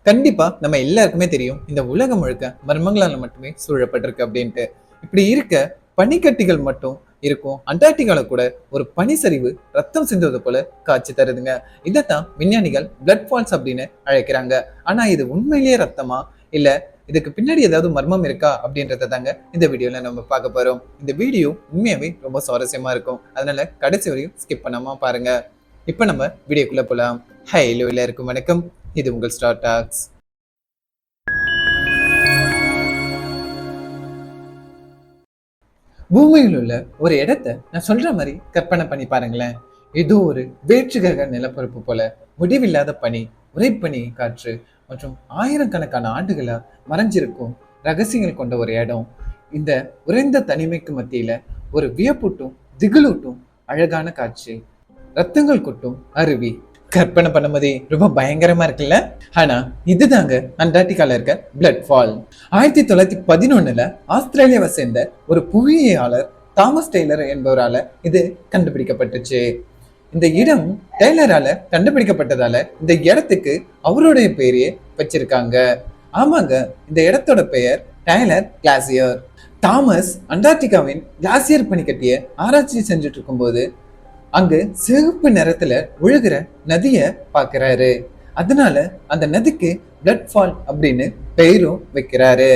கண்டிப்பா நம்ம எல்லாருக்குமே தெரியும் இந்த உலகம் முழுக்க மர்மங்களால மட்டுமே சூழப்பட்டிருக்கு அப்படின்ட்டு. இப்படி இருக்க பனிக்கட்டிகள் மட்டும் இருக்கும் அண்டார்டிகால கூட ஒரு பனிசரிவு ரத்தம் சிந்துவது போல காட்சி தருதுங்க. இதைத்தான் விஞ்ஞானிகள் பிளட் ஃபால்ஸ் அப்படின்னு அழைக்கிறாங்க. ஆனா இது உண்மையிலேயே ரத்தமா, இல்ல இதுக்கு பின்னாடி ஏதாவது மர்மம் இருக்கா அப்படின்றத தாங்க இந்த வீடியோல நம்ம பார்க்க போறோம். இந்த வீடியோ உண்மையாவே ரொம்ப சுவாரஸ்யமா இருக்கும், அதனால கடைசி வரையும் ஸ்கிப் பண்ணாம பாருங்க. இப்ப நம்ம வீடியோக்குள்ள போலாம். ஹலோ எல்லாருக்கும் வணக்கம், இது உங்கள் ஸ்டார் டாக்ஸ். பூமியில் உள்ள ஒரு இடத்தை நான் சொல்ற மாதிரி கற்பனை பண்ணி பாருங்களேன். ஏதோ ஒரு வேற்றுகிரக நிலப்பரப்பு போல முடிவில்லாத பனி, உரைப்பனி காற்று மற்றும் ஆயிரக்கணக்கான ஆண்டுகளா மறைஞ்சிருக்கும் ரகசியங்கள் கொண்ட ஒரு இடம். இந்த உறைந்த தனிமைக்கு மத்தியில ஒரு வியப்பூட்டும் திகிலூட்டும் அழகான காட்சி, ரத்தங்கள் கொட்டும் அருவி. கற்பனை பண்ணும்போதே ரொம்ப பயங்கரமா இருக்குல்ல. ஆனா இதுதாங்க அண்டார்டிகால இருக்க பிளட் ஃபால். 1911 ஆஸ்திரேலியாவை சேர்ந்த ஒரு புவியியலாளர் தாமஸ் டெய்லர் என்பவரால இது கண்டுபிடிக்கப்பட்டுச்சு. இந்த இடம் டெய்லரால கண்டுபிடிக்கப்பட்டதால இந்த இடத்துக்கு அவருடைய பெயரையே வச்சிருக்காங்க. ஆமாங்க, இந்த இடத்தோட பெயர் டெய்லர் கிளாசியர். தாமஸ் அண்டார்டிகாவின் கிளாசியர் பனிக்கட்டிய ஆராய்ச்சி செஞ்சுட்டு இருக்கும்போது அங்கு சிவப்பு நிறத்துல ஒழுகிற நதிய பாக்குறாரு. அதனால அந்த நதிக்கு பிளட் ஃபால் அப்படின்னு பெயரும் வைக்கிறாரு.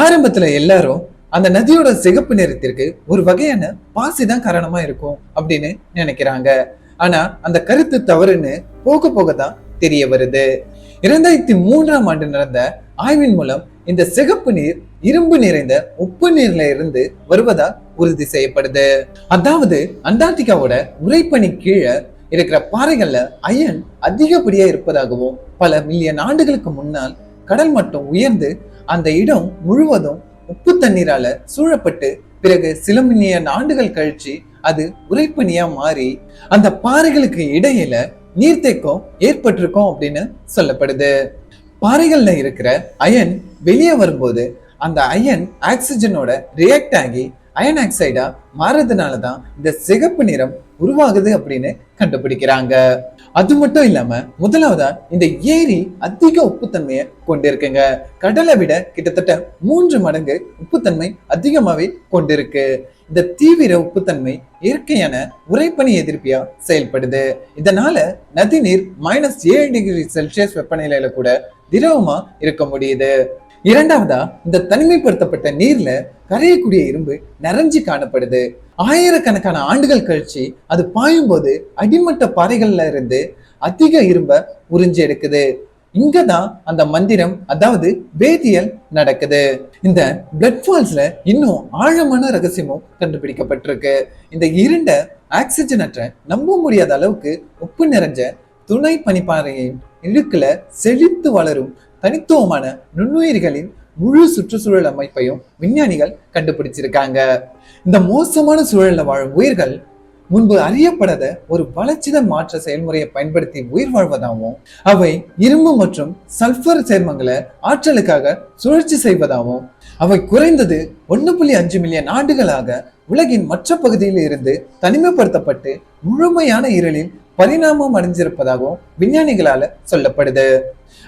ஆரம்பத்துல எல்லாரும் அந்த நதியோட சிகப்பு நிறத்திற்கு ஒரு வகையான பாசிதான் காரணமா இருக்கும் அப்படின்னு நினைக்கிறாங்க. ஆனா அந்த கருத்து தவறுன்னு போக போகதான் தெரிய வருது. 2003 நடந்த ஆய்வின் மூலம் இந்த சிகப்பு நீர் இரும்பு நிறைந்த உப்பு நீர்ல இருந்து வருவதா உறுதி செய்யப்படுது. அதாவது அண்டார்டிகாவோட உறைப்பனி கீழே இருக்கிற பாறைகள்ல அயன் அதிகப்படியா இருப்பதாகவும் பல மில்லியன் ஆண்டுகளுக்கு முன்னால் கடல் மட்டம் உயர்ந்து அந்த இடம் முழுவதும் உப்பு தண்ணீரால சூழப்பட்டு பிறகு சில மில்லியன் ஆண்டுகள் கழிச்சு அது உறைப்பனியா மாறி அந்த பாறைகளுக்கு இடையில நீர்த்தேக்கம் ஏற்பட்டிருக்கும் அப்படின்னு சொல்லப்படுது. பாறைகள்ல இருக்கிற அயன் வெளியே வரும்போது அந்த அயன் ஆக்சிஜனோட ரியாக்ட் ஆகி அயன் ஆக்சைடா மாறதுனாலதான் இந்த சிகப்பு நிறம் உருவாகுது அப்படின்னு கண்டுபிடிக்கிறாங்க. அது மட்டும் இல்லாம முதலாவதா இந்த ஏரி அதிக உப்புத்தன்மையை கொண்டிருக்குங்க. கடலை விட கிட்டத்தட்ட 3 மடங்கு உப்புத்தன்மை அதிகமாவே கொண்டிருக்கு. இந்த தீவிர உப்புத்தன்மை இயற்கையான உறைப்பனி எதிர்ப்பியா செயல்படுது. இதனால நதி நீர் -7°C வெப்பநிலையில கூட திரவமா இருக்க முடியுது. இரண்டாவதா இந்த தனிமைப்படுத்தப்பட்ட நீர்ல கரையக்கூடிய இரும்பு நிறைஞ்சு காணப்படுது. ஆயிரக்கணக்கான ஆண்டுகள் கழிச்சு அது பாயும் போது அடிமட்ட பாறைகள்ல இருந்து அதிக இரும்ப உறிஞ்சி எடுக்குது. இங்கதான் அந்த மந்திரம், அதாவது வேதியியல் நடக்குது. இந்த பிளட் ஃபால்ஸ்ல இன்னும் ஆழமான ரகசியமும் கண்டுபிடிக்கப்பட்டிருக்கு. இந்த இருண்ட ஆக்சிஜனற்ற நம்ப முடியாத அளவுக்கு உப்பு நிறைஞ்ச துணை பனிப்பாறையின் இழுக்குல செழித்து வளரும் தனித்துவமான நுண்ணுயிர்களின் முழு சுற்றுச்சூழல் அமைப்பையும் விஞ்ஞானிகள் கண்டுபிடிச்சிருக்காங்க. இந்த மோசமான சூழல்ல வாழும் உயிர்கள் முன்பு அறியப்படாத ஒரு வளர்ச்சித மாற்ற செயல்முறையை பயன்படுத்தி உயிர் வாழ்வதாகவும் அவை இரும்பு மற்றும் சல்பர் சேர்மங்களை ஆற்றலுக்காக சுழற்சி செய்வதாகவும் அவை குறைந்தது 1.5 மில்லியன் ஆண்டுகளாக உலகின் மற்ற பகுதியில் இருந்து தனிமைப்படுத்தப்பட்டு முழுமையான இருளில் பரிணாமம் அடைஞ்சிருப்பதாகவும் விஞ்ஞானிகளால சொல்லப்படுது.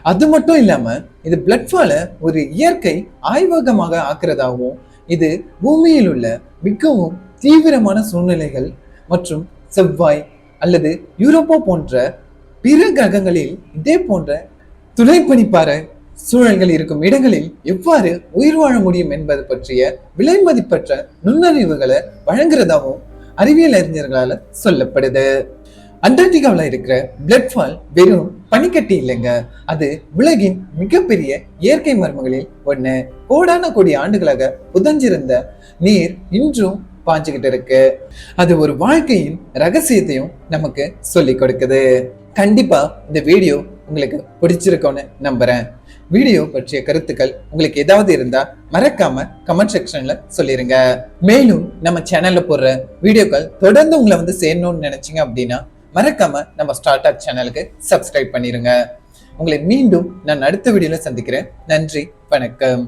அது மட்டும் இல்லாம இது பிளட் ஃபால ஒரு இயற்கை ஆய்வகமாக ஆக்குறதாகவும் இது பூமியில் உள்ள மிகவும் தீவிரமான சூழ்நிலைகள் மற்றும் செவ்வாய் அல்லது யூரோப்பா போன்ற பிற கிரகங்களில் இதே போன்ற துளைப்பனிப்பாறை சூழல்கள் இருக்கும் இடங்களில் எவ்வாறு உயிர் வாழ முடியும் என்பது பற்றிய விலை மதிப்பற்ற நுண்ணறிவுகளை வழங்குறதாகவும் அறிவியல் அறிஞர்களால சொல்லப்படுது. அண்டார்டிகாவில் இருக்கிற பிளட் ஃபால் வெறும் பனிக்கட்டி இல்லைங்க, அது உலகின் மிகப்பெரிய இயற்கை மர்மங்களில் ஒண்ணு. கோடான கோடி ஆண்டுகளாக புதஞ்சிருந்த நீர் இன்றும் பாஞ்சுக்கிட்டு இருக்கு. அது ஒரு வாழ்க்கையின் ரகசியத்தையும் நமக்கு சொல்லி கொடுக்குது. கண்டிப்பா இந்த வீடியோ உங்களுக்கு பிடிச்சிருக்கோன்னு நம்புறேன். வீடியோ பற்றிய கருத்துக்கள் உங்களுக்கு ஏதாவது இருந்தா மறக்காம கமெண்ட் செக்ஷன்ல சொல்லிருங்க. மேலும் நம்ம சேனல்ல போடுற வீடியோக்கள் தொடர்ந்து உங்களை சேரணும்னு நினைச்சீங்க அப்படின்னா மறக்காம நம்ம ஸ்டார் டாக் சேனலுக்கு சப்ஸ்கிரைப் பண்ணிருங்க. உங்களை மீண்டும் நான் அடுத்த வீடியோல சந்திக்கிறேன். நன்றி, வணக்கம்.